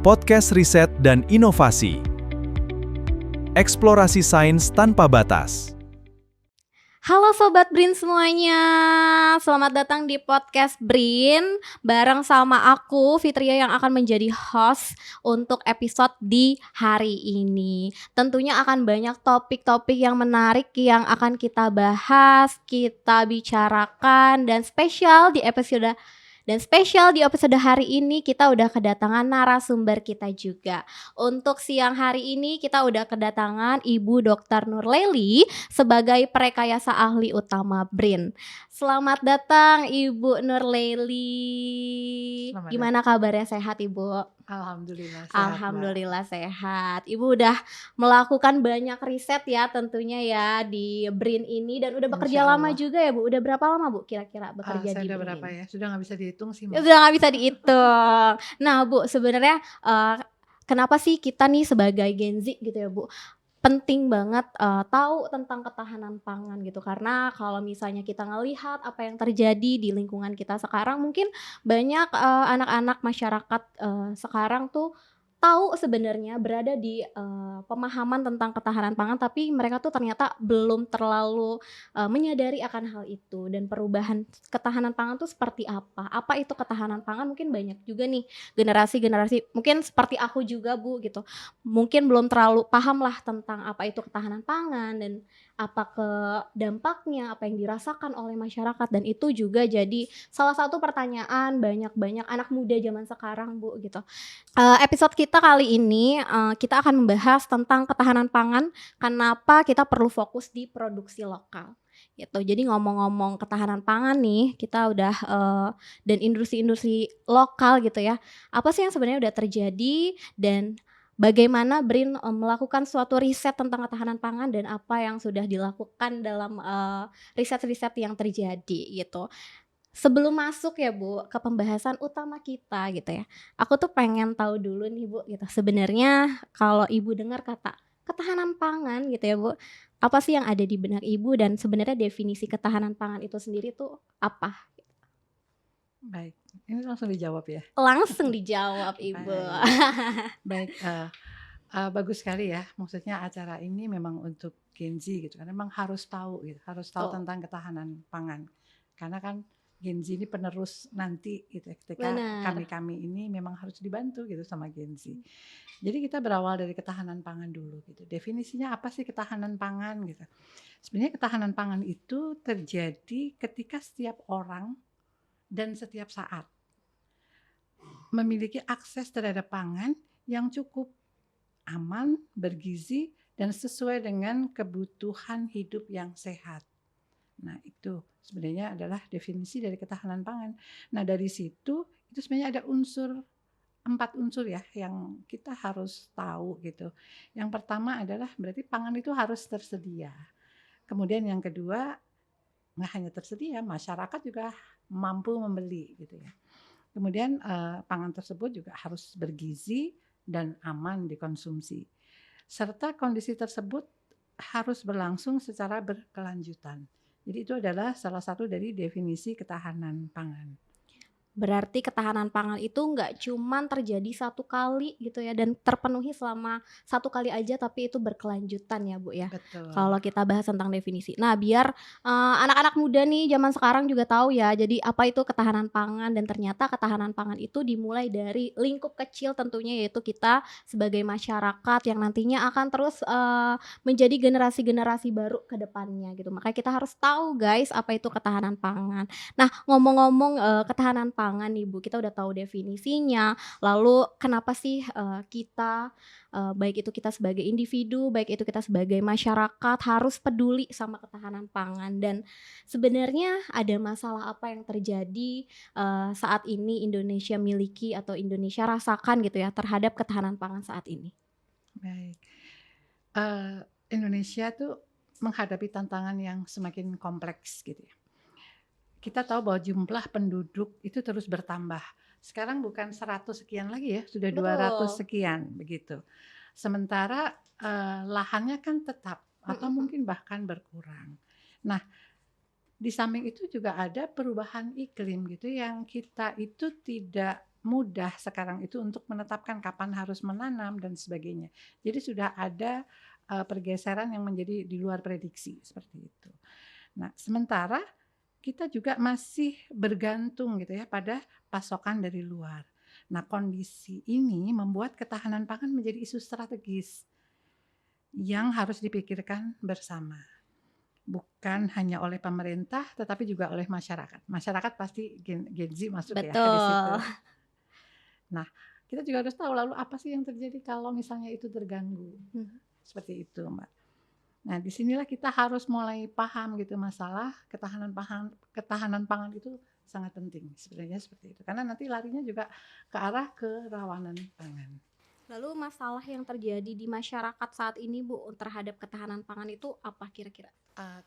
podcast riset dan inovasi. Eksplorasi sains tanpa batas. Halo Sobat BRIN semuanya, selamat datang di podcast BRIN bareng sama aku Fitria yang akan menjadi host untuk episode di hari ini. Tentunya akan banyak topik-topik yang menarik yang akan kita bahas, kita bicarakan, dan spesial di episode hari ini kita udah kedatangan narasumber kita juga. Untuk siang hari ini kita udah kedatangan Ibu Dr. Nurlely sebagai Prekayasa Ahli Utama BRIN. Selamat datang Ibu Nurlely. Gimana kabarnya, sehat Ibu? Alhamdulillah sehat. Alhamdulillah sehat. Ibu udah melakukan banyak riset ya tentunya ya di BRIN ini dan udah bekerja lama juga ya Bu. Udah berapa lama Bu kira-kira bekerja di Saya udah BRIN berapa ini? ya? Sudah nggak bisa dihitung sih Udah Mas. nggak bisa dihitung. Nah Bu, sebenarnya kenapa sih kita nih sebagai Gen Z gitu ya Bu, penting banget tahu tentang ketahanan pangan gitu, karena kalau misalnya kita ngelihat apa yang terjadi di lingkungan kita sekarang, mungkin banyak anak-anak masyarakat sekarang tuh tahu sebenarnya berada di pemahaman tentang ketahanan pangan, tapi mereka tuh ternyata belum terlalu menyadari akan hal itu dan perubahan ketahanan pangan tuh seperti apa itu ketahanan pangan. Mungkin banyak juga nih generasi-generasi mungkin seperti aku juga Bu gitu, mungkin belum terlalu paham lah tentang apa itu ketahanan pangan dan apa ke dampaknya, apa yang dirasakan oleh masyarakat, dan itu juga jadi salah satu pertanyaan banyak anak muda zaman sekarang Bu gitu. Episode kita kali ini kita akan membahas tentang ketahanan pangan, kenapa kita perlu fokus di produksi lokal gitu. Jadi ngomong-ngomong ketahanan pangan nih, kita udah dan industri-industri lokal gitu ya, apa sih yang sebenarnya udah terjadi dan bagaimana BRIN melakukan suatu riset tentang ketahanan pangan dan apa yang sudah dilakukan dalam riset-riset yang terjadi gitu. Sebelum masuk ya Bu ke pembahasan utama kita gitu ya, aku tuh pengen tahu dulu nih Bu gitu, sebenarnya kalau Ibu dengar kata ketahanan pangan gitu ya Bu, apa sih yang ada di benak Ibu dan sebenarnya definisi ketahanan pangan itu sendiri tuh apa? Baik, ini langsung dijawab ya. Langsung dijawab Ibu. Baik, bagus sekali ya. Maksudnya acara ini memang untuk Gen Z gitu kan. Memang harus tahu gitu, harus tahu tentang ketahanan pangan. Karena kan Gen Z ini penerus nanti gitu ya, ketika Benar. kami ini memang harus dibantu gitu sama Gen Z. Jadi kita berawal dari ketahanan pangan dulu gitu. Definisinya apa sih ketahanan pangan gitu. Sebenarnya ketahanan pangan itu terjadi ketika setiap orang dan setiap saat memiliki akses terhadap pangan yang cukup, aman, bergizi, dan sesuai dengan kebutuhan hidup yang sehat. Nah, itu sebenarnya adalah definisi dari ketahanan pangan. Nah, dari situ itu sebenarnya ada 4 unsur ya yang kita harus tahu gitu. Yang pertama adalah berarti pangan itu harus tersedia. Kemudian yang kedua, nggak hanya tersedia, masyarakat juga mampu membeli gitu ya. Kemudian pangan tersebut juga harus bergizi dan aman dikonsumsi. Serta kondisi tersebut harus berlangsung secara berkelanjutan. Jadi itu adalah salah satu dari definisi ketahanan pangan. Berarti ketahanan pangan itu nggak cuman terjadi satu kali gitu ya dan terpenuhi selama satu kali aja, tapi itu berkelanjutan ya Bu ya. Betul. Kalau kita bahas tentang definisi. Nah biar anak-anak muda nih zaman sekarang juga tahu ya, jadi apa itu ketahanan pangan, dan ternyata ketahanan pangan itu dimulai dari lingkup kecil tentunya, yaitu kita sebagai masyarakat yang nantinya akan terus menjadi generasi-generasi baru ke depannya gitu. Makanya kita harus tahu guys apa itu ketahanan pangan. Nah ngomong-ngomong ketahanan pangan nih Bu, kita udah tahu definisinya, lalu kenapa sih kita baik itu kita sebagai individu, baik itu kita sebagai masyarakat harus peduli sama ketahanan pangan, dan sebenarnya ada masalah apa yang terjadi saat ini Indonesia miliki atau Indonesia rasakan gitu ya terhadap ketahanan pangan saat ini? Baik, Indonesia tuh menghadapi tantangan yang semakin kompleks gitu ya. Kita tahu bahwa jumlah penduduk itu terus bertambah. Sekarang bukan 100 sekian lagi ya, sudah 200 sekian begitu. Sementara lahannya kan tetap atau mungkin bahkan berkurang. Nah, di samping itu juga ada perubahan iklim gitu yang kita itu tidak mudah sekarang itu untuk menetapkan kapan harus menanam dan sebagainya. Jadi sudah ada pergeseran yang menjadi di luar prediksi seperti itu. Nah, sementara kita juga masih bergantung gitu ya pada pasokan dari luar. Nah, kondisi ini membuat ketahanan pangan menjadi isu strategis yang harus dipikirkan bersama. Bukan hanya oleh pemerintah, tetapi juga oleh masyarakat. Masyarakat pasti Gen Z masuk ya di situ. Betul. Nah, kita juga harus tahu lalu apa sih yang terjadi kalau misalnya itu terganggu. Hmm. Seperti itu, Mbak. Nah, disinilah kita harus mulai paham gitu masalah ketahanan pangan itu sangat penting sebenarnya seperti itu. Karena nanti larinya juga ke arah kerawanan pangan. Lalu masalah yang terjadi di masyarakat saat ini Bu terhadap ketahanan pangan itu apa kira-kira?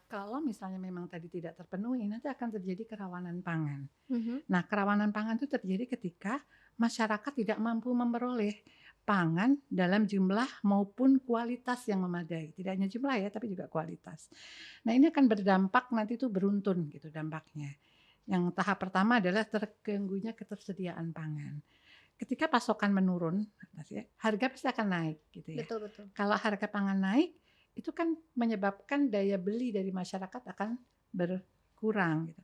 Kalau misalnya memang tadi tidak terpenuhi, nanti akan terjadi kerawanan pangan. Mhm. Nah, kerawanan pangan itu terjadi ketika masyarakat tidak mampu memperoleh pangan dalam jumlah maupun kualitas yang memadai. Tidak hanya jumlah ya, tapi juga kualitas. Nah, ini akan berdampak nanti itu beruntun gitu dampaknya. Yang tahap pertama adalah terganggunya ketersediaan pangan. Ketika pasokan menurun, harga pasti akan naik gitu ya. Betul betul. Kalau harga pangan naik, itu kan menyebabkan daya beli dari masyarakat akan berkurang gitu.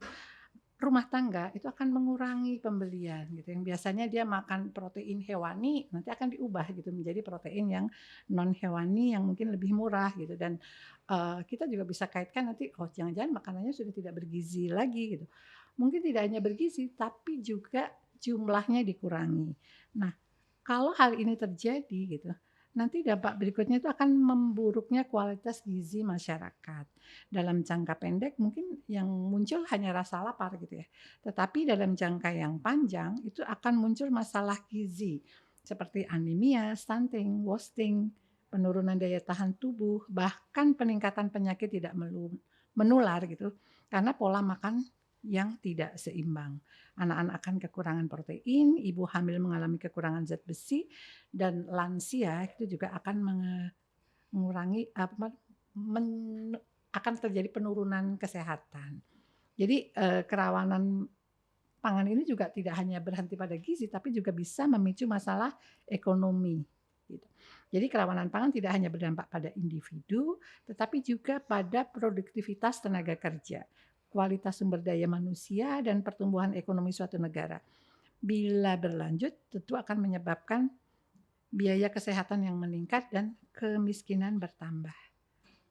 Rumah tangga itu akan mengurangi pembelian gitu. Yang biasanya dia makan protein hewani nanti akan diubah gitu menjadi protein yang non hewani yang mungkin lebih murah gitu. Dan kita juga bisa kaitkan nanti jangan-jangan makanannya sudah tidak bergizi lagi gitu. Mungkin tidak hanya bergizi tapi juga jumlahnya dikurangi. Nah, kalau hal ini terjadi gitu, nanti dampak berikutnya itu akan memburuknya kualitas gizi masyarakat. Dalam jangka pendek mungkin yang muncul hanya rasa lapar gitu ya. Tetapi dalam jangka yang panjang itu akan muncul masalah gizi seperti anemia, stunting, wasting, penurunan daya tahan tubuh, bahkan peningkatan penyakit tidak menular gitu karena pola makan yang tidak seimbang. Anak-anak akan kekurangan protein, ibu hamil mengalami kekurangan zat besi, dan lansia itu juga akan mengurangi akan terjadi penurunan kesehatan. Jadi kerawanan pangan ini juga tidak hanya berhenti pada gizi, tapi juga bisa memicu masalah ekonomi. Gitu. Jadi kerawanan pangan tidak hanya berdampak pada individu, tetapi juga pada produktivitas tenaga kerja, kualitas sumber daya manusia, dan pertumbuhan ekonomi suatu negara. Bila berlanjut, tentu akan menyebabkan biaya kesehatan yang meningkat dan kemiskinan bertambah.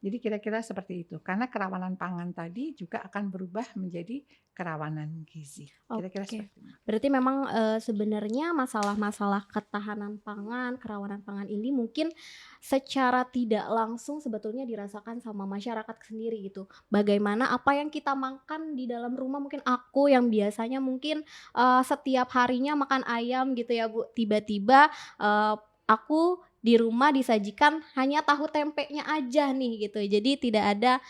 Jadi kira-kira seperti itu. Karena kerawanan pangan tadi juga akan berubah menjadi kerawanan gizi. Kira-kira Oke. seperti itu. Berarti memang sebenarnya masalah-masalah ketahanan pangan, kerawanan pangan ini mungkin secara tidak langsung sebetulnya dirasakan sama masyarakat sendiri gitu. Bagaimana apa yang kita makan di dalam rumah, mungkin aku yang biasanya mungkin setiap harinya makan ayam gitu ya Bu, tiba-tiba aku di rumah disajikan hanya tahu tempenya aja nih gitu. Jadi tidak ada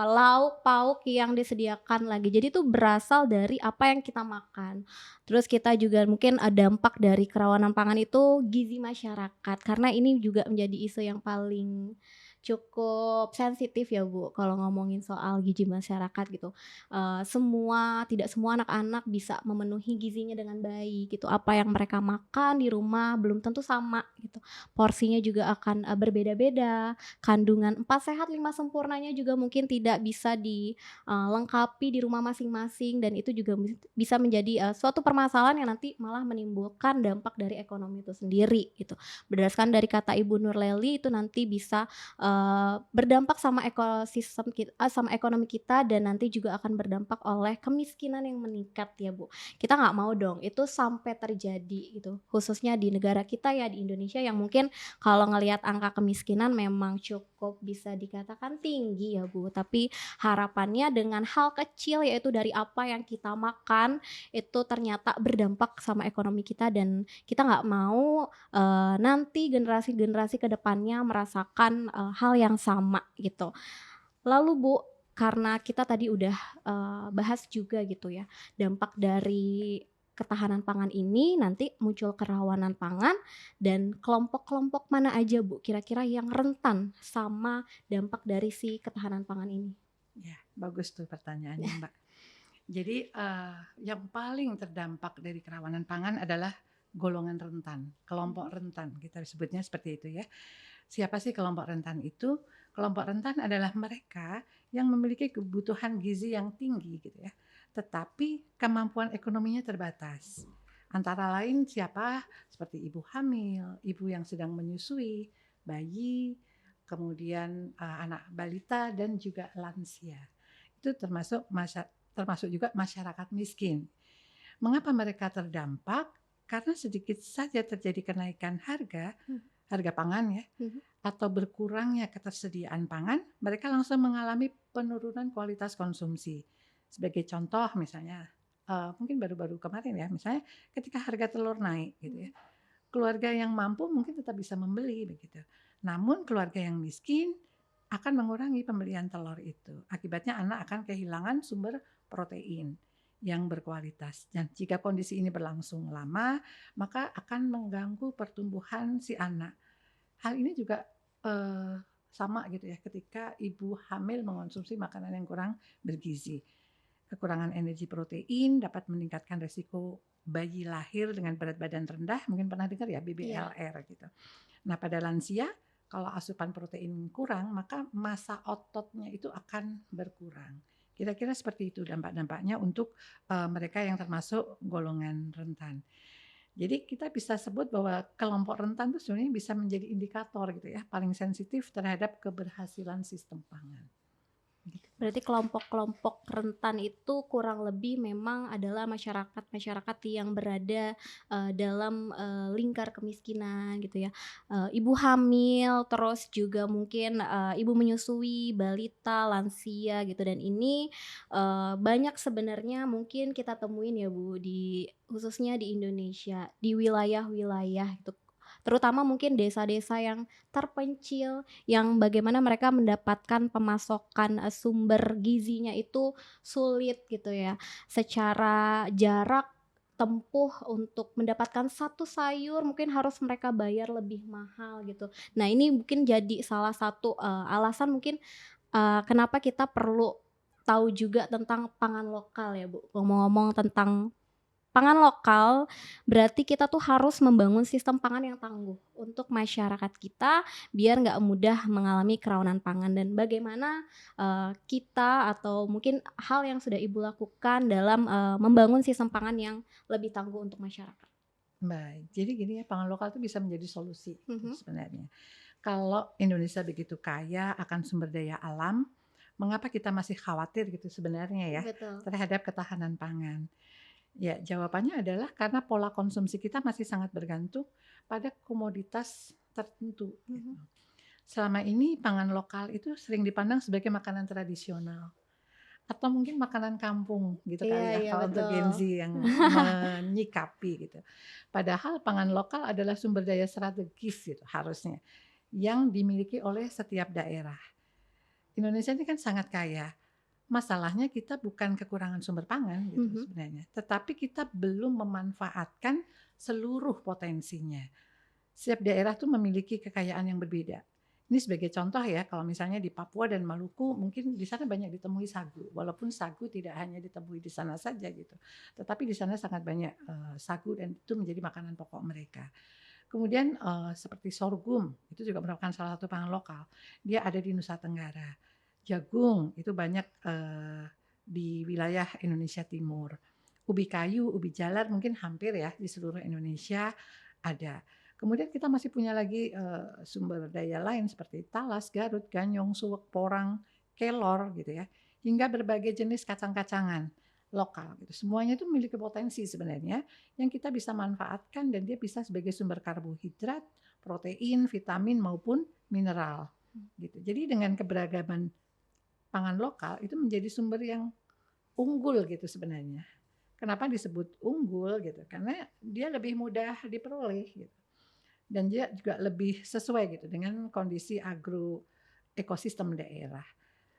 lauk pauk yang disediakan lagi. Jadi itu berasal dari apa yang kita makan. Terus kita juga mungkin dampak dari kerawanan pangan itu gizi masyarakat. Karena ini juga menjadi isu yang paling cukup sensitif ya Bu, kalau ngomongin soal gizi masyarakat gitu. Tidak semua anak-anak bisa memenuhi gizinya dengan baik gitu. Apa yang mereka makan di rumah belum tentu sama gitu. Porsinya juga akan berbeda-beda. Kandungan 4 sehat 5 sempurnanya juga mungkin tidak bisa dilengkapi di rumah masing-masing, dan itu juga bisa menjadi suatu permasalahan yang nanti malah menimbulkan dampak dari ekonomi itu sendiri gitu. Berdasarkan dari kata Ibu Nurlely itu nanti bisa berdampak sama ekosistem sama ekonomi kita, dan nanti juga akan berdampak oleh kemiskinan yang meningkat ya Bu. Kita nggak mau dong itu sampai terjadi gitu, khususnya di negara kita ya, di Indonesia yang mungkin kalau ngelihat angka kemiskinan memang cukup bisa dikatakan tinggi ya Bu. Tapi harapannya dengan hal kecil yaitu dari apa yang kita makan itu ternyata berdampak sama ekonomi kita, dan kita nggak mau nanti generasi-generasi ke depannya merasakan hal yang sama gitu. Lalu Bu, karena kita tadi udah bahas juga gitu ya, dampak dari ketahanan pangan ini nanti muncul kerawanan pangan, dan kelompok-kelompok mana aja Bu kira-kira yang rentan sama dampak dari si ketahanan pangan ini? Ya, bagus tuh pertanyaannya Mbak. Jadi yang paling terdampak dari kerawanan pangan adalah golongan rentan, kelompok rentan, kita sebutnya seperti itu ya. Siapa sih kelompok rentan itu? Kelompok rentan adalah mereka yang memiliki kebutuhan gizi yang tinggi gitu ya, tetapi kemampuan ekonominya terbatas. Antara lain siapa? Seperti ibu hamil, ibu yang sedang menyusui, bayi, kemudian anak balita dan juga lansia. Itu termasuk juga masyarakat miskin. Mengapa mereka terdampak? Karena sedikit saja terjadi kenaikan harga pangan ya, atau berkurangnya ketersediaan pangan, mereka langsung mengalami penurunan kualitas konsumsi. Sebagai contoh misalnya, mungkin baru-baru kemarin ya, misalnya ketika harga telur naik gitu ya, keluarga yang mampu mungkin tetap bisa membeli begitu. Namun keluarga yang miskin akan mengurangi pembelian telur itu. Akibatnya anak akan kehilangan sumber protein yang berkualitas. Dan jika kondisi ini berlangsung lama, maka akan mengganggu pertumbuhan si anak. Hal ini juga sama gitu ya ketika ibu hamil mengonsumsi makanan yang kurang bergizi. Kekurangan energi protein dapat meningkatkan resiko bayi lahir dengan berat badan rendah, mungkin pernah dengar ya BBLR gitu. Nah pada lansia kalau asupan protein kurang maka massa ototnya itu akan berkurang. Kira-kira seperti itu dampak-dampaknya untuk mereka yang termasuk golongan rentan. Jadi kita bisa sebut bahwa kelompok rentan itu sebenarnya bisa menjadi indikator gitu ya, paling sensitif terhadap keberhasilan sistem pangan. Berarti kelompok-kelompok rentan itu kurang lebih memang adalah masyarakat-masyarakat yang berada dalam lingkar kemiskinan gitu ya. Ibu hamil, terus juga mungkin ibu menyusui, balita, lansia gitu, dan ini banyak sebenarnya mungkin kita temuin ya Bu, khususnya di Indonesia, di wilayah-wilayah itu. Terutama mungkin desa-desa yang terpencil, yang bagaimana mereka mendapatkan pemasokan sumber gizinya itu sulit gitu ya. Secara jarak tempuh untuk mendapatkan satu sayur mungkin harus mereka bayar lebih mahal gitu. Nah ini mungkin jadi salah satu alasan mungkin kenapa kita perlu tahu juga tentang pangan lokal ya Bu. Ngomong-ngomong tentang pangan lokal, berarti kita tuh harus membangun sistem pangan yang tangguh untuk masyarakat kita, biar nggak mudah mengalami kerawanan pangan. Dan bagaimana kita atau mungkin hal yang sudah Ibu lakukan dalam membangun sistem pangan yang lebih tangguh untuk masyarakat? Baik, jadi gini ya, pangan lokal itu bisa menjadi solusi Mhm. sebenarnya. Kalau Indonesia begitu kaya akan sumber daya alam, mengapa kita masih khawatir gitu sebenarnya ya Betul. terhadap ketahanan pangan? Ya, jawabannya adalah karena pola konsumsi kita masih sangat bergantung pada komoditas tertentu. Gitu. Mhm. Selama ini pangan lokal itu sering dipandang sebagai makanan tradisional atau mungkin makanan kampung gitu Iya kali ya iya kalau untuk betul. Gen Z yang menyikapi gitu. Padahal pangan lokal adalah sumber daya strategis gitu harusnya yang dimiliki oleh setiap daerah. Indonesia ini kan sangat kaya. Masalahnya kita bukan kekurangan sumber pangan gitu Mhm. sebenarnya, tetapi kita belum memanfaatkan seluruh potensinya. Setiap daerah tuh memiliki kekayaan yang berbeda. Ini sebagai contoh ya, kalau misalnya di Papua dan Maluku mungkin di sana banyak ditemui sagu, walaupun sagu tidak hanya ditemui di sana saja gitu, tetapi di sana sangat banyak sagu dan itu menjadi makanan pokok mereka. Kemudian seperti sorghum, itu juga merupakan salah satu pangan lokal. Dia ada di Nusa Tenggara. Jagung itu banyak di wilayah Indonesia Timur. Ubi kayu, ubi jalar mungkin hampir ya di seluruh Indonesia ada. Kemudian kita masih punya lagi sumber daya lain seperti talas, garut, ganyong, suwek, porang, kelor gitu ya. Hingga berbagai jenis kacang-kacangan lokal gitu. Semuanya itu memiliki potensi sebenarnya yang kita bisa manfaatkan dan dia bisa sebagai sumber karbohidrat, protein, vitamin maupun mineral gitu. Jadi dengan keberagaman pangan lokal itu menjadi sumber yang unggul gitu sebenarnya. Kenapa disebut unggul gitu? Karena dia lebih mudah diperoleh gitu. Dan dia juga lebih sesuai gitu dengan kondisi agro ekosistem daerah.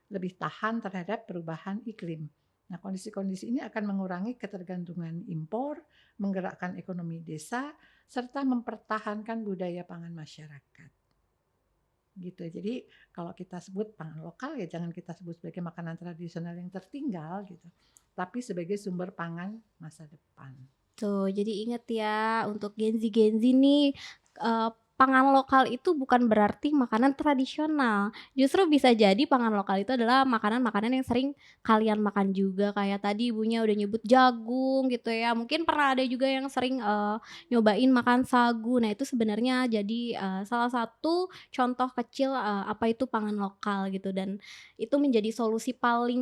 Lebih tahan terhadap perubahan iklim. Nah, kondisi-kondisi ini akan mengurangi ketergantungan impor, menggerakkan ekonomi desa, serta mempertahankan budaya pangan masyarakat. Gitu. Jadi kalau kita sebut pangan lokal ya jangan kita sebut sebagai makanan tradisional yang tertinggal gitu. tapi sebagai sumber pangan masa depan. Tuh, jadi inget ya untuk Gen Z nih, pangan lokal itu bukan berarti makanan tradisional. Justru bisa jadi pangan lokal itu adalah makanan-makanan yang sering kalian makan juga, kayak tadi Ibunya udah nyebut jagung gitu ya, mungkin pernah ada juga yang sering, nyobain makan sagu. Nah itu sebenarnya jadi, salah satu contoh kecil, apa itu pangan lokal gitu, dan itu menjadi solusi paling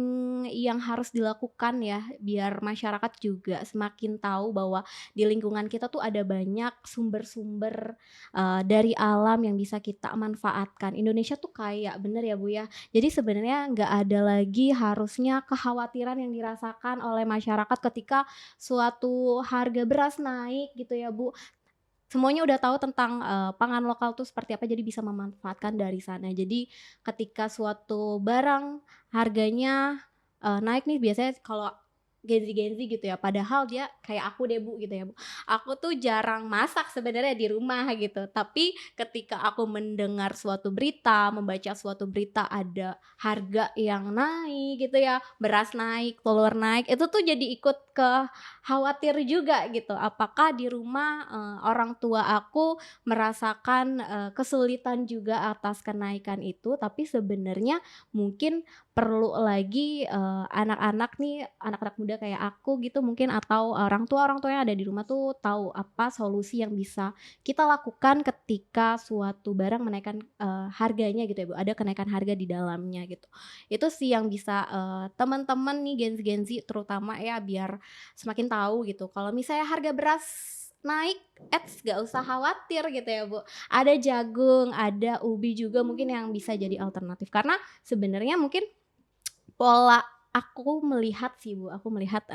yang harus dilakukan ya, biar masyarakat juga semakin tahu bahwa di lingkungan kita tuh ada banyak sumber-sumber, dari alam yang bisa kita manfaatkan. Indonesia tuh kaya, bener ya Bu ya. Jadi sebenarnya nggak ada lagi harusnya kekhawatiran yang dirasakan oleh masyarakat ketika suatu harga beras naik gitu ya Bu. Semuanya udah tahu tentang, pangan lokal tuh seperti apa, jadi bisa memanfaatkan dari sana. Jadi ketika suatu barang harganya, naik nih, biasanya kalau Gen Z gitu ya, padahal dia kayak aku deh Bu gitu ya Bu, aku tuh jarang masak sebenarnya di rumah gitu, tapi ketika aku mendengar suatu berita, membaca suatu berita ada harga yang naik gitu ya, beras naik, telur naik, itu tuh jadi ikut khawatir juga gitu, apakah di rumah, orang tua aku merasakan, kesulitan juga atas kenaikan itu, tapi sebenarnya mungkin perlu lagi, anak-anak nih, anak-anak muda kayak aku gitu mungkin, atau orang tua yang ada di rumah tuh tahu apa solusi yang bisa kita lakukan ketika suatu barang menaikkan, harganya gitu ya Bu, ada kenaikan harga di dalamnya gitu. Itu sih yang bisa, teman-teman nih Gen Z terutama ya, biar semakin tahu gitu kalau misalnya harga beras naik, nggak usah khawatir gitu ya Bu, ada jagung, ada ubi juga mungkin yang bisa jadi alternatif. Karena sebenarnya mungkin pola aku melihat sih Bu, aku melihat,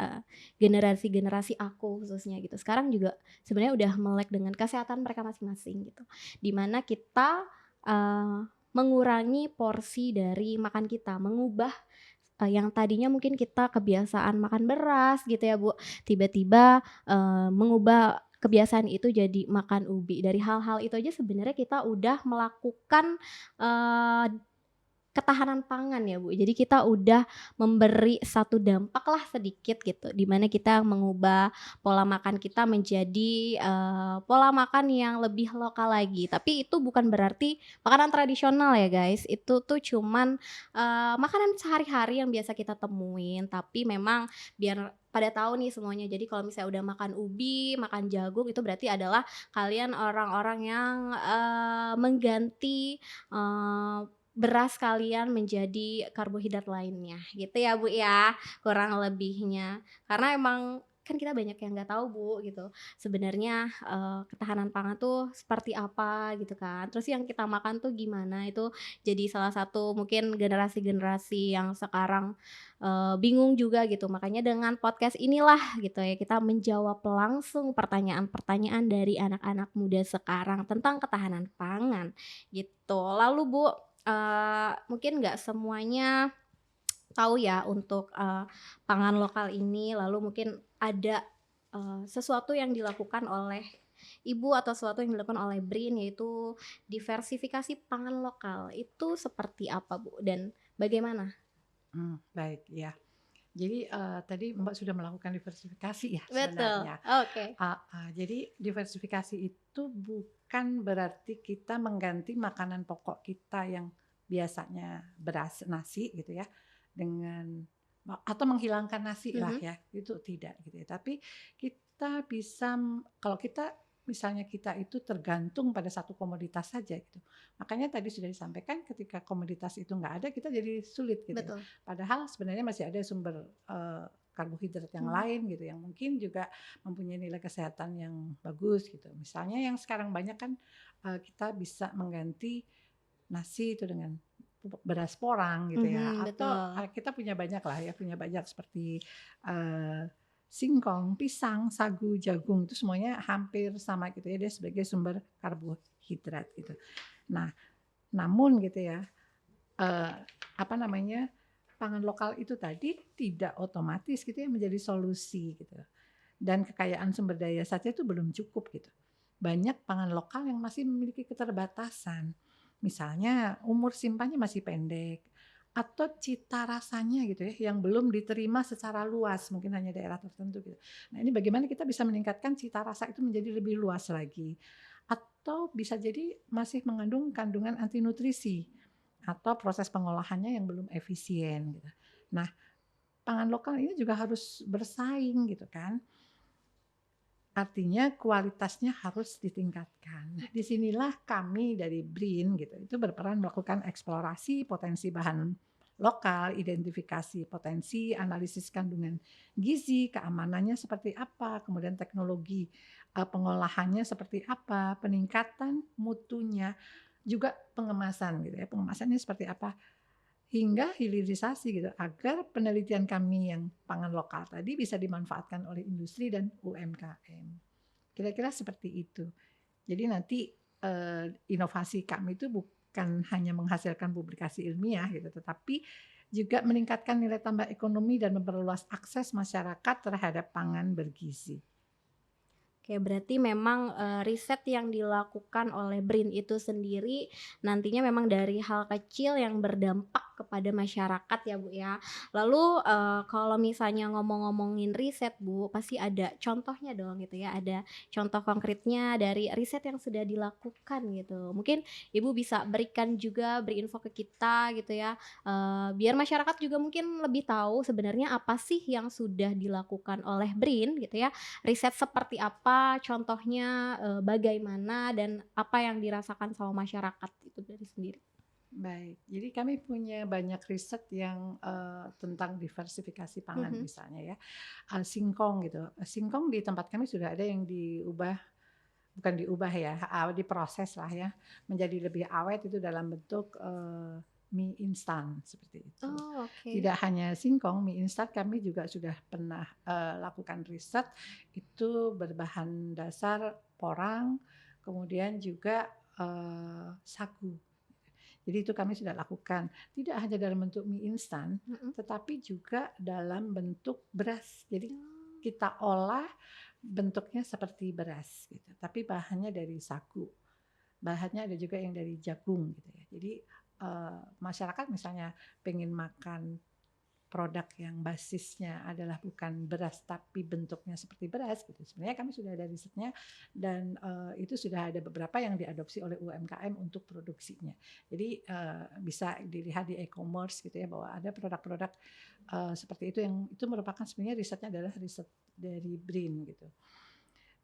generasi-generasi aku khususnya gitu, sekarang juga sebenarnya udah melek dengan kesehatan mereka masing-masing gitu. Di mana kita, mengurangi porsi dari makan kita, mengubah, yang tadinya mungkin kita kebiasaan makan beras gitu ya Bu, tiba-tiba, mengubah kebiasaan itu jadi makan ubi. Dari hal-hal itu aja sebenarnya kita udah melakukan, eee ketahanan pangan ya Bu, jadi kita udah memberi satu dampak lah sedikit gitu, di mana kita mengubah pola makan kita menjadi, pola makan yang lebih lokal lagi. Tapi itu bukan berarti makanan tradisional ya guys, itu tuh cuman, makanan sehari-hari yang biasa kita temuin, tapi memang biar pada tahu nih semuanya. Jadi kalau misalnya udah makan ubi, makan jagung, itu berarti adalah kalian orang-orang yang, mengganti, beras kalian menjadi karbohidrat lainnya, gitu ya Bu ya, kurang lebihnya. Karena emang kan kita banyak yang nggak tahu Bu gitu, sebenarnya, ketahanan pangan tuh seperti apa gitu kan, terus yang kita makan tuh gimana, itu jadi salah satu mungkin generasi-generasi yang sekarang, bingung juga gitu. Makanya dengan podcast inilah gitu ya, kita menjawab langsung pertanyaan-pertanyaan dari anak-anak muda sekarang tentang ketahanan pangan, gitu. Lalu Bu, mungkin nggak semuanya tahu ya untuk, pangan lokal ini, lalu mungkin ada, sesuatu yang dilakukan oleh Ibu atau sesuatu yang dilakukan oleh BRIN, yaitu diversifikasi pangan lokal. Itu seperti apa Bu dan bagaimana? Baik ya. Jadi, tadi Mbak sudah melakukan diversifikasi ya Betul, sebenarnya. oke. Jadi diversifikasi itu bukan berarti kita mengganti makanan pokok kita yang biasanya beras, nasi gitu ya, dengan atau menghilangkan nasi lah Mhm, ya, itu tidak gitu ya. Tapi kita bisa kalau kita misalnya kita itu tergantung pada satu komoditas saja gitu. Makanya tadi sudah disampaikan ketika komoditas itu nggak ada, kita jadi sulit gitu ya. betul. Padahal sebenarnya masih ada sumber, karbohidrat yang Mhm, lain gitu, yang mungkin juga mempunyai nilai kesehatan yang bagus gitu. Misalnya yang sekarang banyak kan, kita bisa mengganti nasi itu dengan beras porang gitu ya, mhm, atau, betul. kita punya banyak lah ya, punya banyak seperti, eee, singkong, pisang, sagu, jagung, itu semuanya hampir sama gitu ya, dia sebagai sumber karbohidrat gitu. Nah, namun gitu ya, eee, apa namanya, pangan lokal itu tadi tidak otomatis gitu ya menjadi solusi gitu. Dan kekayaan sumber daya saja itu belum cukup gitu. Banyak pangan lokal yang masih memiliki keterbatasan. Misalnya umur simpannya masih pendek, atau cita rasanya gitu ya, yang belum diterima secara luas, mungkin hanya daerah tertentu gitu. Nah ini bagaimana kita bisa meningkatkan cita rasa itu menjadi lebih luas lagi. Atau bisa jadi masih mengandung kandungan anti nutrisi, atau proses pengolahannya yang belum efisien gitu. Nah pangan lokal ini juga harus bersaing gitu kan. Artinya kualitasnya harus ditingkatkan. Nah, disinilah kami dari BRIN gitu, itu berperan melakukan eksplorasi potensi bahan lokal, identifikasi potensi, analisis kandungan gizi, keamanannya seperti apa, kemudian teknologi pengolahannya seperti apa, peningkatan mutunya, juga pengemasan gitu ya, pengemasannya seperti apa, hingga hilirisasi gitu, agar penelitian kami yang pangan lokal tadi bisa dimanfaatkan oleh industri dan UMKM. Kira-kira seperti itu. Jadi nanti inovasi kami itu bukan hanya menghasilkan publikasi ilmiah gitu, tetapi juga meningkatkan nilai tambah ekonomi dan memperluas akses masyarakat terhadap pangan bergizi. Oke, berarti memang, riset yang dilakukan oleh BRIN itu sendiri nantinya memang dari hal kecil yang berdampak kepada masyarakat ya, Bu, ya. Lalu, kalau misalnya ngomongin riset, Bu, pasti ada contohnya dong gitu ya, ada contoh konkretnya dari riset yang sudah dilakukan gitu. Mungkin Ibu bisa beri info ke kita gitu ya, biar masyarakat juga mungkin lebih tahu sebenarnya apa sih yang sudah dilakukan oleh BRIN gitu ya, riset seperti apa, contohnya, bagaimana, dan apa yang dirasakan sama masyarakat itu dari sendiri? Baik, jadi kami punya banyak riset yang tentang diversifikasi pangan Mhm. misalnya ya, singkong gitu. Singkong di tempat kami sudah ada yang diubah, bukan diubah ya, diproses lah ya, menjadi lebih awet itu dalam bentuk mie instan seperti itu. Oh, oke. Tidak hanya singkong, mie instan kami juga sudah pernah lakukan riset, itu berbahan dasar porang, kemudian juga sagu. Jadi itu kami sudah lakukan, tidak hanya dalam bentuk mie instan, Mhm. tetapi juga dalam bentuk beras. Jadi Oh. kita olah bentuknya seperti beras gitu, tapi bahannya dari sagu. Bahannya ada juga yang dari jagung gitu ya. Jadi masyarakat misalnya pengen makan produk yang basisnya adalah bukan beras tapi bentuknya seperti beras gitu. Sebenarnya kami sudah ada risetnya dan itu sudah ada beberapa yang diadopsi oleh UMKM untuk produksinya. Jadi bisa dilihat di e-commerce gitu ya, bahwa ada produk-produk seperti itu yang itu merupakan sebenarnya risetnya adalah riset dari BRIN gitu.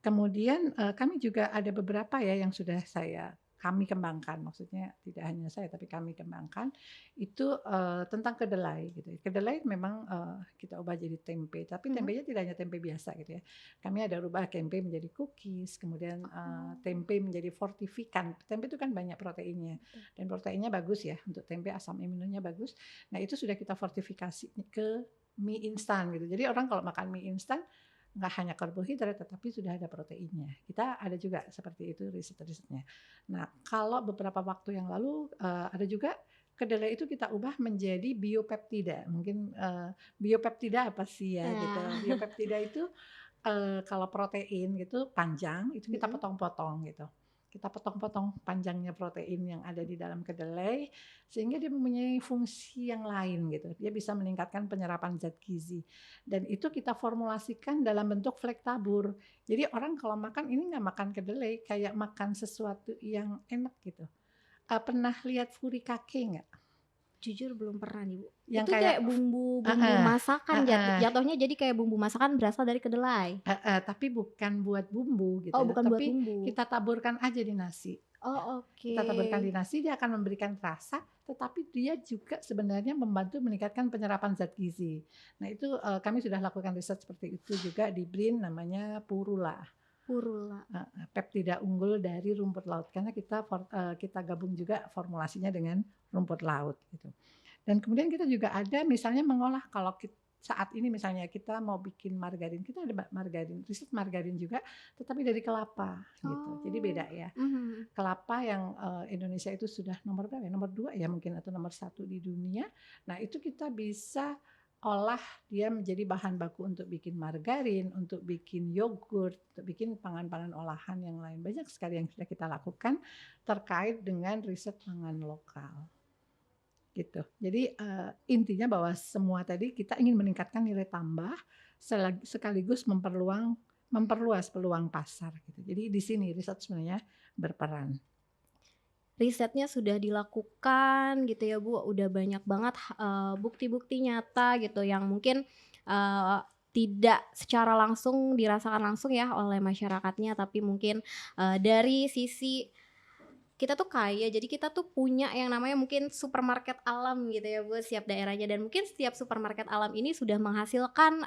Kemudian kami juga ada beberapa ya yang sudah kami kembangkan, maksudnya tidak hanya saya tapi kami kembangkan, itu tentang kedelai gitu ya. Kedelai memang kita ubah jadi tempe, tapi Mhm. tempenya tidak hanya tempe biasa gitu ya. Kami ada rubah tempe menjadi cookies, kemudian Oh, tempe menjadi fortifikan. Tempe itu kan banyak proteinnya, betul. dan proteinnya bagus ya untuk tempe, asam aminonya bagus. Nah itu sudah kita fortifikasi ke mie instan gitu. Jadi orang kalau makan mie instan nggak hanya karbohidrat tetapi sudah ada proteinnya. Kita ada juga seperti itu riset-risetnya. Nah, kalau beberapa waktu yang lalu ada juga kedelai itu kita ubah menjadi biopeptida. Mungkin biopeptida apa sih ya gitu. Nah. Biopeptida itu kalau protein gitu panjang itu kita Mhm. potong-potong gitu. Kita potong-potong panjangnya protein yang ada di dalam kedelai sehingga dia mempunyai fungsi yang lain gitu. Dia bisa meningkatkan penyerapan zat gizi dan itu kita formulasikan dalam bentuk flek tabur. Jadi orang kalau makan ini nggak makan kedelai, kayak makan sesuatu yang enak gitu. Pernah lihat furikake nggak? Jujur belum pernah nih, Bu. Yang Itu kayak kayak bumbu-bumbu heeh, masakan heeh. jatuhnya, jadi kayak bumbu masakan berasal dari kedelai? Heeh, tapi bukan buat bumbu gitu Oh, ya, bukan buat tapi bumbu. kita taburkan aja di nasi. Oh, oke. Kita taburkan di nasi, dia akan memberikan rasa, tetapi dia juga sebenarnya membantu meningkatkan penyerapan zat gizi. Nah itu kami sudah lakukan riset seperti itu juga di BRIN, namanya Purula. Purula. Peptida unggul dari rumput laut, karena kita gabung juga formulasinya dengan rumput laut gitu. Dan kemudian kita juga ada misalnya mengolah, kalau saat ini misalnya kita mau bikin margarin, kita ada margarin, riset margarin juga tetapi dari kelapa gitu. Jadi beda Oh. ya. Mhm. Kelapa yang Indonesia itu sudah nomor berapa ya? Nomor 2 ya mungkin, atau nomor 1 di dunia. Nah itu kita bisa olah dia menjadi bahan baku untuk bikin margarin, untuk bikin yogurt, untuk bikin pangan-pangan olahan yang lain. Banyak sekali yang sudah kita lakukan terkait dengan riset pangan lokal. gitu. Jadi intinya bahwa semua tadi kita ingin meningkatkan nilai tambah sekaligus memperluas peluang pasar gitu. Jadi di sini riset sebenarnya berperan. Risetnya sudah dilakukan gitu ya Bu, udah banyak banget bukti-bukti nyata gitu yang mungkin tidak secara langsung dirasakan langsung ya oleh masyarakatnya, tapi mungkin dari sisi kita tuh kaya, jadi kita tuh punya yang namanya mungkin supermarket alam gitu ya Bu, setiap daerahnya, dan mungkin setiap supermarket alam ini sudah menghasilkan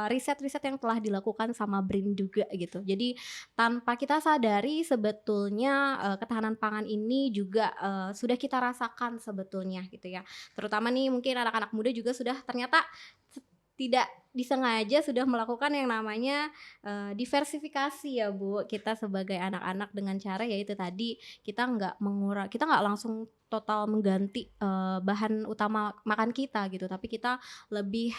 riset-riset yang telah dilakukan sama BRIN juga gitu. Jadi tanpa kita sadari sebetulnya ketahanan pangan ini juga sudah kita rasakan sebetulnya gitu ya. Terutama nih mungkin anak-anak muda juga sudah ternyata tidak disengaja sudah melakukan yang namanya diversifikasi ya Bu, kita sebagai anak-anak dengan cara yaitu tadi kita nggak langsung total mengganti bahan utama makan kita gitu, tapi kita lebih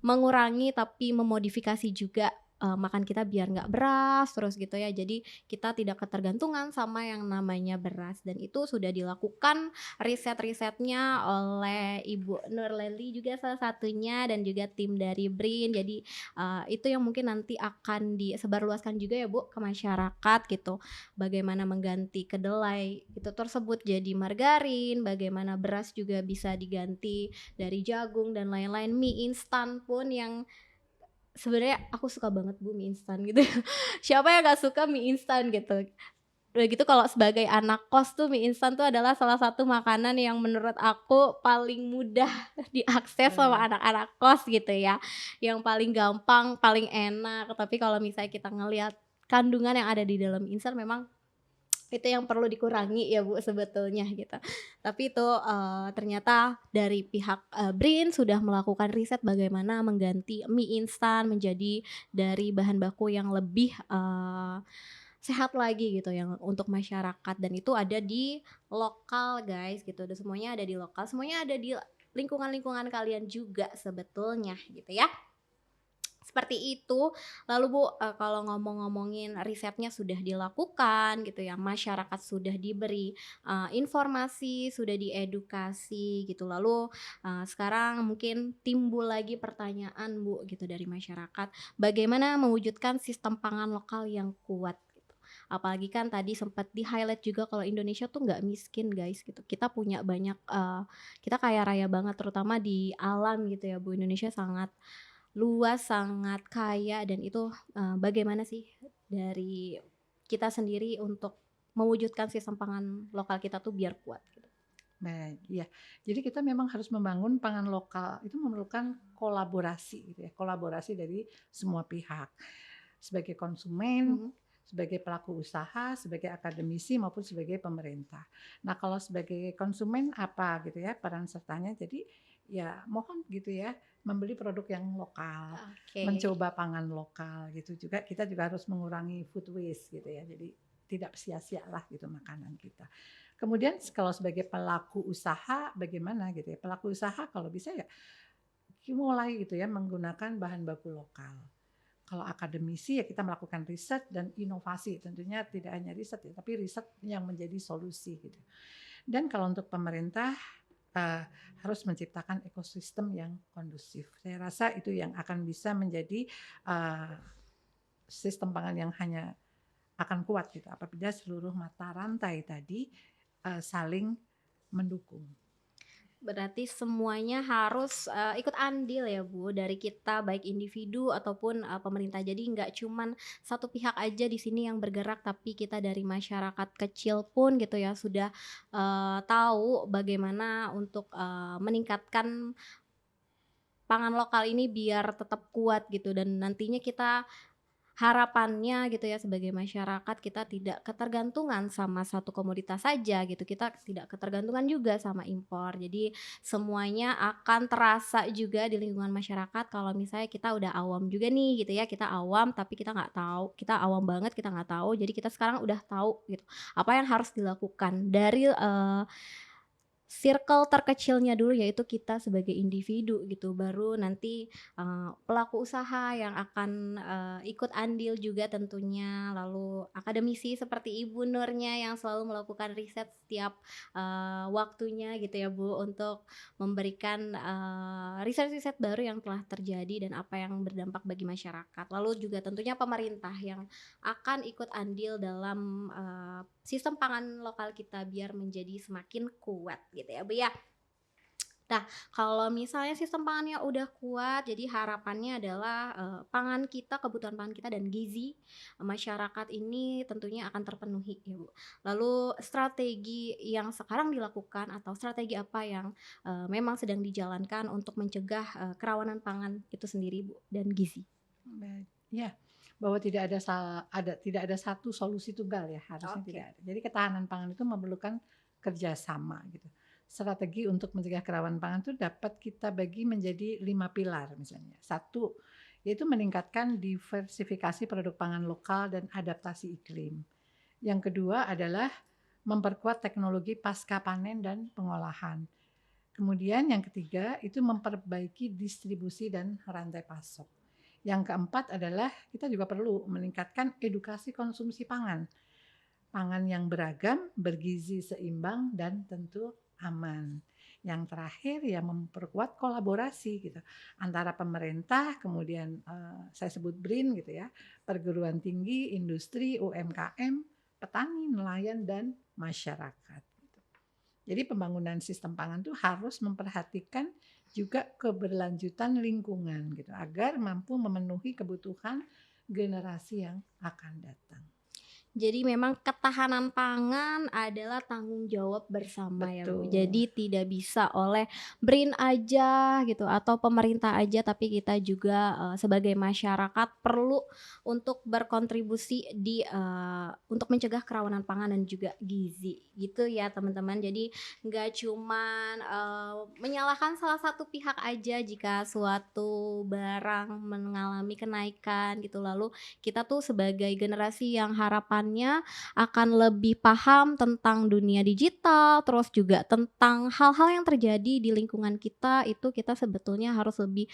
mengurangi tapi memodifikasi juga makan kita biar nggak beras terus gitu ya. Jadi kita tidak ketergantungan sama yang namanya beras, dan itu sudah dilakukan riset-risetnya oleh Ibu Nurleli juga salah satunya, dan juga tim dari BRIN. Jadi itu yang mungkin nanti akan disebarluaskan juga ya Bu ke masyarakat gitu. Bagaimana mengganti kedelai itu tersebut jadi margarin, bagaimana beras juga bisa diganti dari jagung dan lain-lain. Mie instan pun yang sebenarnya aku suka banget Bu mie instan gitu. Siapa yang gak suka mie instan gitu. Udah gitu kalau sebagai anak kos tuh mie instan tuh adalah salah satu makanan yang menurut aku paling mudah diakses sama anak-anak kos gitu ya. Yang paling gampang, paling enak. Tapi kalau misalnya kita ngelihat kandungan yang ada di dalam mie instan, memang itu yang perlu dikurangi ya Bu sebetulnya gitu. Tapi itu ternyata dari pihak BRIN sudah melakukan riset bagaimana mengganti mie instan menjadi dari bahan baku yang lebih sehat lagi gitu yang untuk masyarakat, dan itu ada di lokal guys gitu. Dan semuanya ada di lokal, semuanya ada di lingkungan-lingkungan kalian juga sebetulnya gitu ya. Seperti itu. Lalu Bu, kalau ngomongin risetnya sudah dilakukan gitu ya, masyarakat sudah diberi informasi, sudah diedukasi gitu. Lalu sekarang mungkin timbul lagi pertanyaan Bu gitu dari masyarakat, bagaimana mewujudkan sistem pangan lokal yang kuat gitu. Apalagi kan tadi sempat di-highlight juga kalau Indonesia tuh nggak miskin guys gitu. Kita punya banyak, kita kaya raya banget terutama di alam gitu ya Bu. Indonesia sangat luas, sangat kaya, dan itu bagaimana sih dari kita sendiri untuk mewujudkan sistem pangan lokal kita tuh biar kuat gitu? Baik, iya. Jadi kita memang harus membangun pangan lokal, itu memerlukan kolaborasi gitu ya, kolaborasi dari semua pihak. Sebagai konsumen, sebagai pelaku usaha, sebagai akademisi maupun sebagai pemerintah. Nah, kalau sebagai konsumen apa gitu ya peran sertanya? Jadi ya mohon gitu ya membeli produk yang lokal, Oke. mencoba pangan lokal gitu juga. Kita juga harus mengurangi food waste gitu ya. Jadi tidak sia-sia lah gitu makanan kita. Kemudian kalau sebagai pelaku usaha bagaimana gitu ya? Pelaku usaha kalau bisa ya mulai gitu ya menggunakan bahan baku lokal. Kalau akademisi ya kita melakukan riset dan inovasi, tentunya tidak hanya riset ya, tapi riset yang menjadi solusi gitu. Dan kalau untuk pemerintah harus menciptakan ekosistem yang kondusif. Saya rasa itu yang akan bisa menjadi sistem pangan yang hanya akan kuat gitu apabila seluruh mata rantai tadi saling mendukung. Berarti semuanya harus ikut andil ya Bu, dari kita baik individu ataupun pemerintah. Jadi nggak cuman satu pihak aja di sini yang bergerak, tapi kita dari masyarakat kecil pun gitu ya sudah tahu bagaimana untuk meningkatkan pangan lokal ini biar tetap kuat gitu, dan nantinya kita harapannya gitu ya sebagai masyarakat kita tidak ketergantungan sama satu komoditas saja gitu, kita tidak ketergantungan juga sama impor. Jadi semuanya akan terasa juga di lingkungan masyarakat kalau misalnya kita udah awam juga nih gitu ya, kita awam tapi kita nggak tahu, kita awam banget kita nggak tahu, jadi kita sekarang udah tahu gitu apa yang harus dilakukan dari circle terkecilnya dulu yaitu kita sebagai individu gitu, baru nanti, pelaku usaha yang akan, ikut andil juga tentunya, lalu akademisi seperti Ibu Nurnya yang selalu melakukan riset setiap, waktunya gitu ya Bu, untuk memberikan, riset-riset baru yang telah terjadi dan apa yang berdampak bagi masyarakat. Lalu juga tentunya pemerintah yang akan ikut andil dalam, sistem pangan lokal kita biar menjadi semakin kuat gitu ya, Bu, ya. Nah, kalau misalnya sistem pangannya udah kuat, jadi harapannya adalah, pangan kita, kebutuhan pangan kita dan gizi masyarakat ini tentunya akan terpenuhi ya, Bu. Lalu strategi yang sekarang dilakukan atau strategi apa yang, memang sedang dijalankan untuk mencegah, kerawanan pangan itu sendiri, Bu, dan gizi? Baik, ya, bahwa tidak ada satu solusi tunggal ya, harusnya Oke. tidak ada. Jadi ketahanan pangan itu memerlukan kerjasama gitu. Strategi untuk mencegah kerawanan pangan itu dapat kita bagi menjadi 5 pilar misalnya. Satu, yaitu meningkatkan diversifikasi produk pangan lokal dan adaptasi iklim. Yang kedua adalah memperkuat teknologi pasca panen dan pengolahan. Kemudian yang ketiga itu memperbaiki distribusi dan rantai pasok. Yang keempat adalah kita juga perlu meningkatkan edukasi konsumsi pangan. Pangan yang beragam, bergizi seimbang, dan tentu aman. Yang terakhir ya memperkuat kolaborasi gitu antara pemerintah, kemudian saya sebut BRIN gitu ya, perguruan tinggi, industri, UMKM, petani, nelayan, dan masyarakat. Gitu. Jadi pembangunan sistem pangan itu harus memperhatikan juga keberlanjutan lingkungan gitu agar mampu memenuhi kebutuhan generasi yang akan datang. Jadi memang ketahanan pangan adalah tanggung jawab bersama ya, Bu. Betul. Jadi tidak bisa oleh BRIN aja gitu atau pemerintah aja, tapi kita juga, sebagai masyarakat perlu untuk berkontribusi untuk mencegah kerawanan pangan dan juga gizi, gitu ya teman-teman. Jadi nggak cuman, menyalahkan salah satu pihak aja jika suatu barang mengalami kenaikan gitu, lalu kita tuh sebagai generasi yang harapannya akan lebih paham tentang dunia digital, terus juga tentang hal-hal yang terjadi di lingkungan kita, itu kita sebetulnya harus lebih,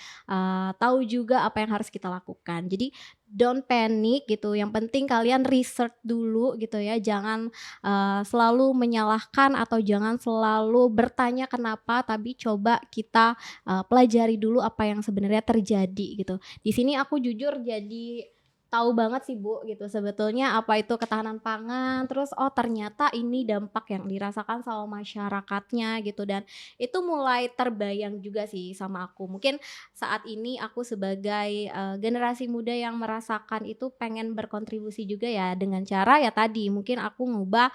tahu juga apa yang harus kita lakukan. Jadi don't panic gitu, yang penting kalian research dulu gitu ya, jangan, selalu menyalahkan atau jangan selalu bertanya kenapa, tapi coba kita, pelajari dulu apa yang sebenarnya terjadi gitu. Di sini aku jujur jadi tahu banget sih Bu gitu sebetulnya apa itu ketahanan pangan, terus oh ternyata ini dampak yang dirasakan sama masyarakatnya gitu dan itu mulai terbayang juga sih sama aku. Mungkin saat ini aku sebagai, generasi muda yang merasakan itu pengen berkontribusi juga ya dengan cara ya tadi mungkin aku ngubah,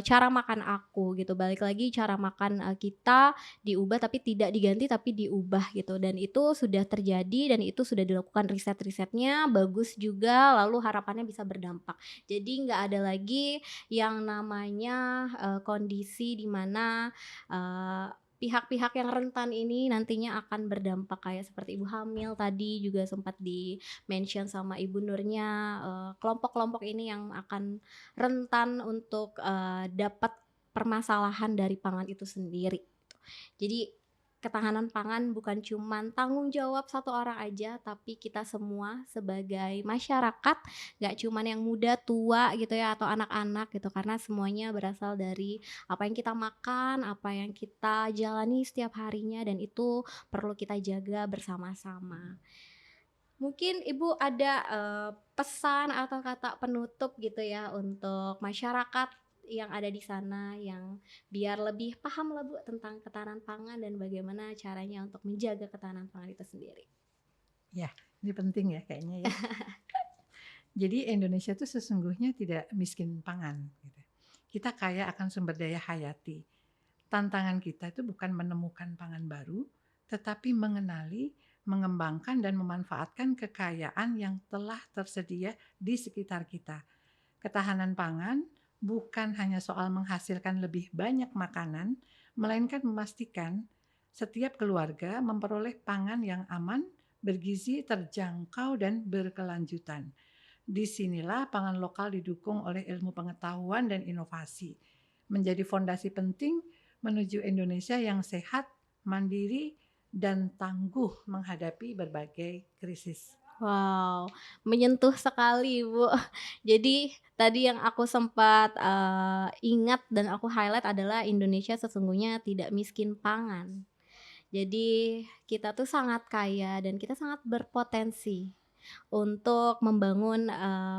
cara makan aku gitu, balik lagi cara makan, kita diubah tapi tidak diganti tapi diubah gitu dan itu sudah terjadi dan itu sudah dilakukan riset-risetnya bagus juga lalu harapannya bisa berdampak. Jadi nggak ada lagi yang namanya, kondisi di mana, pihak-pihak yang rentan ini nantinya akan berdampak kayak seperti ibu hamil tadi juga sempat di-mention sama Ibu Nurnya, kelompok-kelompok ini yang akan rentan untuk, dapat permasalahan dari pangan itu sendiri. Jadi ketahanan pangan bukan cuman tanggung jawab satu orang aja, tapi kita semua sebagai masyarakat, nggak cuman yang muda, tua gitu ya, atau anak-anak gitu, karena semuanya berasal dari apa yang kita makan, apa yang kita jalani setiap harinya, dan itu perlu kita jaga bersama-sama. Mungkin Ibu ada, pesan atau kata penutup gitu ya untuk masyarakat yang ada di sana yang biar lebih paham lah Bu tentang ketahanan pangan dan bagaimana caranya untuk menjaga ketahanan pangan itu sendiri. Ya, ini penting ya kayaknya ya. Jadi Indonesia itu sesungguhnya tidak miskin pangan gitu. Kita kaya akan sumber daya hayati. Tantangan kita itu bukan menemukan pangan baru, tetapi mengenali, mengembangkan dan memanfaatkan kekayaan yang telah tersedia di sekitar kita. Ketahanan pangan bukan hanya soal menghasilkan lebih banyak makanan, melainkan memastikan setiap keluarga memperoleh pangan yang aman, bergizi, terjangkau, dan berkelanjutan. Disinilah pangan lokal didukung oleh ilmu pengetahuan dan inovasi, menjadi fondasi penting menuju Indonesia yang sehat, mandiri, dan tangguh menghadapi berbagai krisis. Wow, menyentuh sekali, Bu. Jadi tadi yang aku sempat, ingat dan aku highlight adalah Indonesia sesungguhnya tidak miskin pangan. Jadi kita tuh sangat kaya dan kita sangat berpotensi untuk membangun,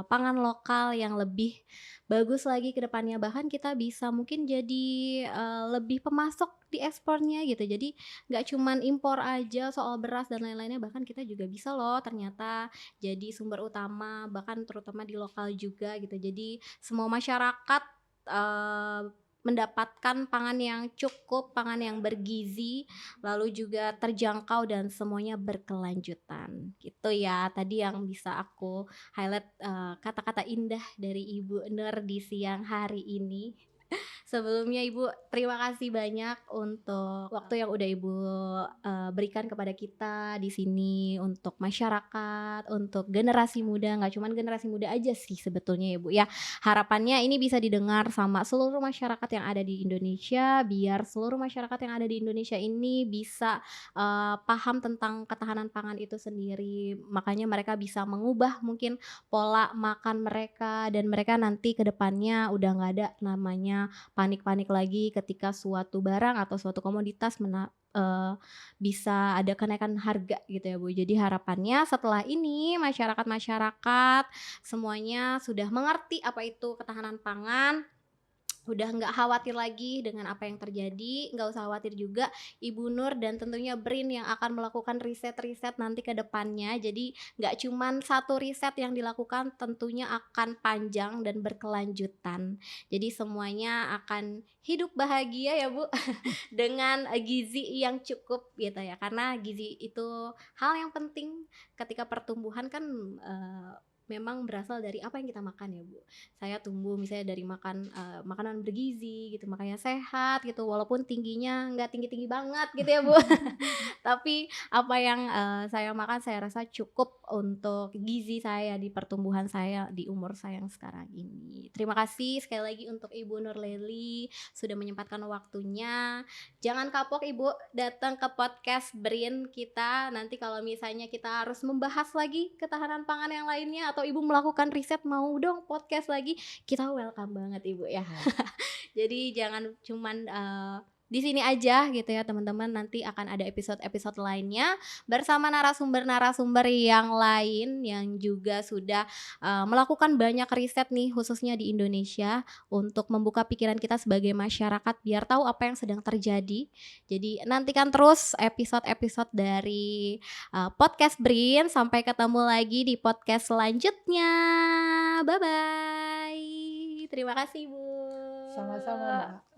pangan lokal yang lebih bagus lagi ke depannya. Bahkan kita bisa mungkin jadi, lebih pemasok di ekspornya gitu. Jadi nggak cuman impor aja soal beras dan lain-lainnya, bahkan kita juga bisa loh ternyata jadi sumber utama, bahkan terutama di lokal juga gitu. Jadi semua masyarakat, eee, mendapatkan pangan yang cukup, pangan yang bergizi, lalu juga terjangkau dan semuanya berkelanjutan, gitu ya. Tadi yang bisa aku highlight, kata-kata indah dari Ibu Nur di siang hari ini. Sebelumnya Ibu, terima kasih banyak untuk waktu yang udah Ibu, berikan kepada kita di sini, untuk masyarakat, untuk generasi muda, nggak cuman generasi muda aja sih sebetulnya ya Bu ya. Harapannya ini bisa didengar sama seluruh masyarakat yang ada di Indonesia, biar seluruh masyarakat yang ada di Indonesia ini bisa, paham tentang ketahanan pangan itu sendiri. Makanya mereka bisa mengubah mungkin pola makan mereka dan mereka nanti ke depannya udah nggak ada namanya panik-panik lagi ketika suatu barang atau suatu komoditas bisa ada kenaikan harga gitu ya Bu. Jadi harapannya setelah ini masyarakat-masyarakat semuanya sudah mengerti apa itu ketahanan pangan, udah nggak khawatir lagi dengan apa yang terjadi, nggak usah khawatir juga Ibu Nur dan tentunya BRIN yang akan melakukan riset-riset nanti ke depannya. Jadi nggak cuman satu riset yang dilakukan, tentunya akan panjang dan berkelanjutan. Jadi semuanya akan hidup bahagia ya Bu, dengan gizi yang cukup gitu ya. Karena gizi itu hal yang penting ketika pertumbuhan kan, memang berasal dari apa yang kita makan ya Bu. Saya tumbuh misalnya dari makan, makanan bergizi gitu, makanya sehat gitu, walaupun tingginya nggak tinggi-tinggi banget gitu ya Bu. Tapi apa yang, saya makan saya rasa cukup untuk gizi saya di pertumbuhan saya di umur saya yang sekarang ini. Terima kasih sekali lagi untuk Ibu Nurlely sudah menyempatkan waktunya. Jangan kapok Ibu datang ke podcast BRIN kita, nanti kalau misalnya kita harus membahas lagi ketahanan pangan yang lainnya atau Ibu melakukan riset mau dong podcast lagi, kita welcome banget Ibu ya. Jadi jangan cuman, di sini aja gitu ya teman-teman, nanti akan ada episode-episode lainnya bersama narasumber-narasumber yang lain yang juga sudah, melakukan banyak riset nih khususnya di Indonesia untuk membuka pikiran kita sebagai masyarakat biar tahu apa yang sedang terjadi. Jadi nantikan terus episode-episode dari, podcast BRIN, sampai ketemu lagi di podcast selanjutnya. Bye-bye. Terima kasih Bu. Sama-sama, Mbak.